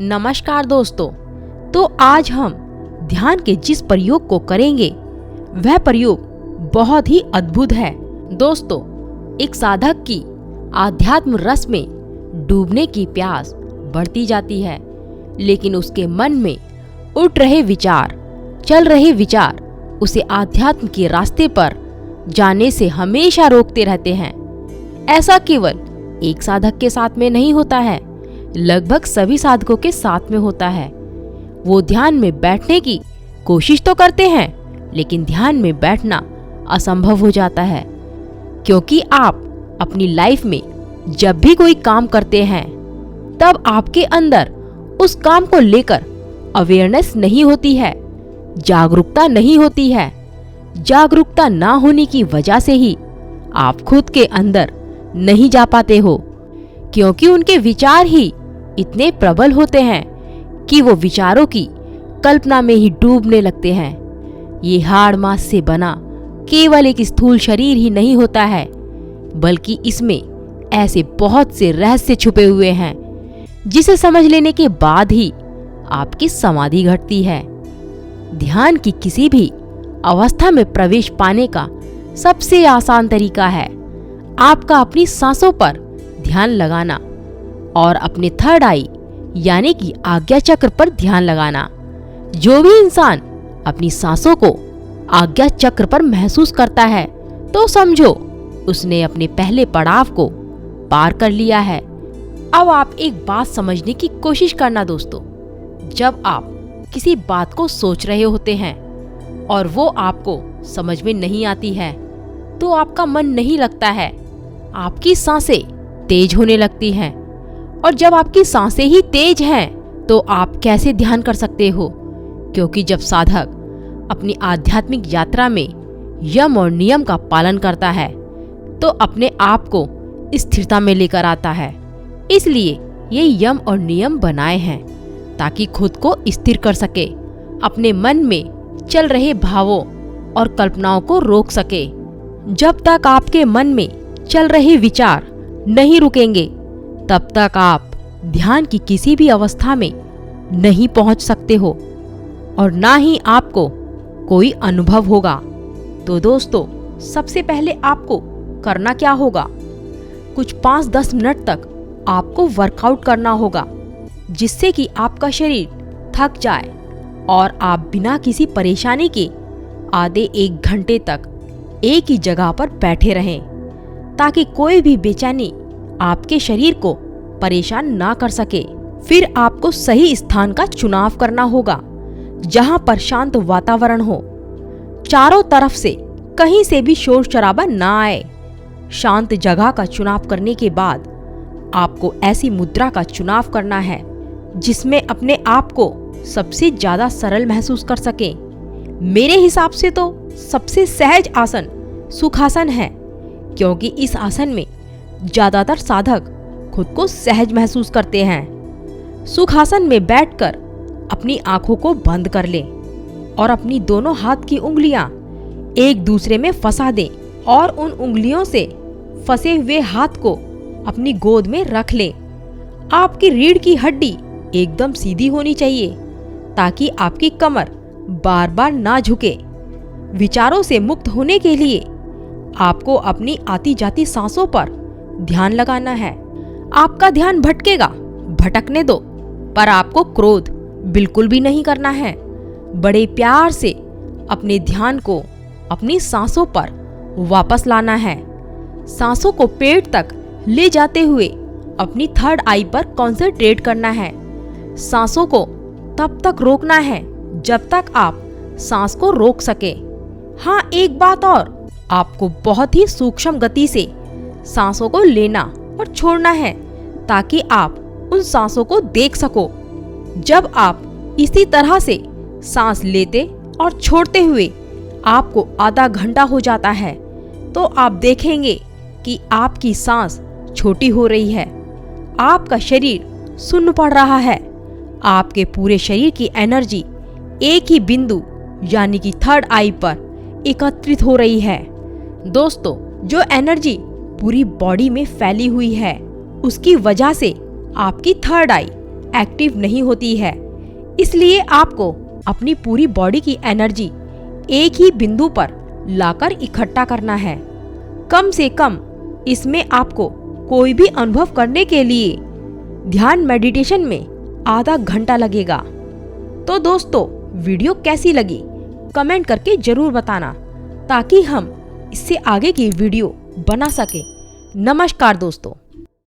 नमस्कार दोस्तों। तो आज हम ध्यान के जिस प्रयोग को करेंगे वह प्रयोग बहुत ही अद्भुत है। दोस्तों, एक साधक की आध्यात्म रस में डूबने की प्यास बढ़ती जाती है, लेकिन उसके मन में उठ रहे विचार, चल रहे विचार उसे आध्यात्म के रास्ते पर जाने से हमेशा रोकते रहते हैं। ऐसा केवल एक साधक के साथ में नहीं होता है, लगभग सभी साधकों के साथ में होता है। वो ध्यान में बैठने की कोशिश तो करते हैं, लेकिन ध्यान में बैठना असंभव हो जाता है, क्योंकि आप अपनी लाइफ में जब भी कोई काम करते हैं तब आपके अंदर उस काम को लेकर अवेयरनेस नहीं होती है, जागरूकता नहीं होती है। जागरूकता ना होने की वजह से ही आप खुद के अंदर नहीं जा पाते हो, क्योंकि उनके विचार ही इतने प्रबल होते हैं कि वो विचारों की कल्पना में ही डूबने लगते हैं। ये हाड़ मांस से बना केवल एक स्थूल शरीर ही नहीं होता है, बल्कि इसमें ऐसे बहुत से रहस्य छुपे हुए हैं जिसे समझ लेने के बाद ही आपकी समाधि घटती है। ध्यान की किसी भी अवस्था में प्रवेश पाने का सबसे आसान तरीका है आपका अपनी सांसों पर ध्यान लगाना और अपने थर्ड आई यानी कि आज्ञा चक्र पर ध्यान लगाना। जो भी इंसान अपनी सांसों को आज्ञा चक्र पर महसूस करता है तो समझो उसने अपने पहले पड़ाव को पार कर लिया है। अब आप एक बात समझने की कोशिश करना दोस्तों, जब आप किसी बात को सोच रहे होते हैं और वो आपको समझ में नहीं आती है तो आपका मन नहीं लगता है, आपकी सांसें तेज होने लगती हैं। और जब आपकी सांसें ही तेज हैं तो आप कैसे ध्यान कर सकते हो, क्योंकि जब साधक अपनी आध्यात्मिक यात्रा में यम और नियम का पालन करता है तो अपने आप को स्थिरता में लेकर आता है। इसलिए ये यम और नियम बनाए हैं ताकि खुद को स्थिर कर सके, अपने मन में चल रहे भावों और कल्पनाओं को रोक सके। जब तक आपके मन में चल रहे विचार नहीं रुकेंगे तब तक आप ध्यान की किसी भी अवस्था में नहीं पहुंच सकते हो और ना ही आपको कोई अनुभव होगा। तो दोस्तों, सबसे पहले आपको करना क्या होगा, कुछ 5-10 मिनट तक आपको वर्कआउट करना होगा, जिससे कि आपका शरीर थक जाए और आप बिना किसी परेशानी के आधे 1 घंटे तक एक ही जगह पर बैठे रहें, ताकि कोई भी बेचैनी आपके शरीर को परेशान ना कर सके। फिर आपको सही स्थान का चुनाव करना होगा जहां पर शांत वातावरण हो, चारों तरफ से कहीं से भी शोर शराबा ना आए। शांत जगह का चुनाव करने के बाद आपको ऐसी मुद्रा का चुनाव करना है जिसमें अपने आप को सबसे ज्यादा सरल महसूस कर सके। मेरे हिसाब से तो सबसे सहज आसन सुखासन है, क्योंकि इस आसन में ज्यादातर साधक खुद को सहज महसूस करते हैं। सुखासन में बैठकर अपनी आंखों को बंद कर लें और अपनी दोनों हाथ की उंगलियां एक दूसरे में फंसा दें और उन उंगलियों से फंसे हुए हाथ को अपनी गोद में रख लें। आपकी रीढ़ की हड्डी एकदम सीधी होनी चाहिए ताकि आपकी कमर बार बार ना झुके। विचारों से मुक्त होने के लिए आपको अपनी आती जाती सांसों पर ध्यान लगाना है। आपका ध्यान भटकेगा, भटकने दो, पर आपको क्रोध बिल्कुल भी नहीं करना है। बड़े प्यार से अपने ध्यान को अपनी सांसों पर वापस लाना है। सांसों को पेट तक ले जाते हुए अपनी थर्ड आई पर कॉन्सेंट्रेट करना है। सांसों को तब तक रोकना है जब तक आप सांस को रोक सके। हाँ, एक बात और, आपको बहुत ही सूक्ष्म गति से सांसों को लेना और छोड़ना है ताकि आप उन सांसों को देख सको। जब आप इसी तरह से सांस लेते और छोड़ते हुए आपको आधा घंटा हो जाता है तो आप देखेंगे कि आपकी सांस छोटी हो रही है, आपका शरीर सुन्न पड़ रहा है, आपके पूरे शरीर की एनर्जी एक ही बिंदु यानी कि थर्ड आई पर एकत्रित हो रही है। दोस्तों, जो एनर्जी पूरी बॉडी में फैली हुई है उसकी वजह से आपकी थर्ड आई एक्टिव नहीं होती है। इसलिए आपको अपनी पूरी बॉडी की एनर्जी एक ही बिंदु पर लाकर इकट्ठा करना है। कम से कम इसमें आपको कोई भी अनुभव करने के लिए ध्यान मेडिटेशन में आधा घंटा लगेगा। तो दोस्तों, वीडियो कैसी लगी कमेंट करके जरूर बताना, ताकि हम इससे आगे की वीडियो बना सके। नमस्कार दोस्तों।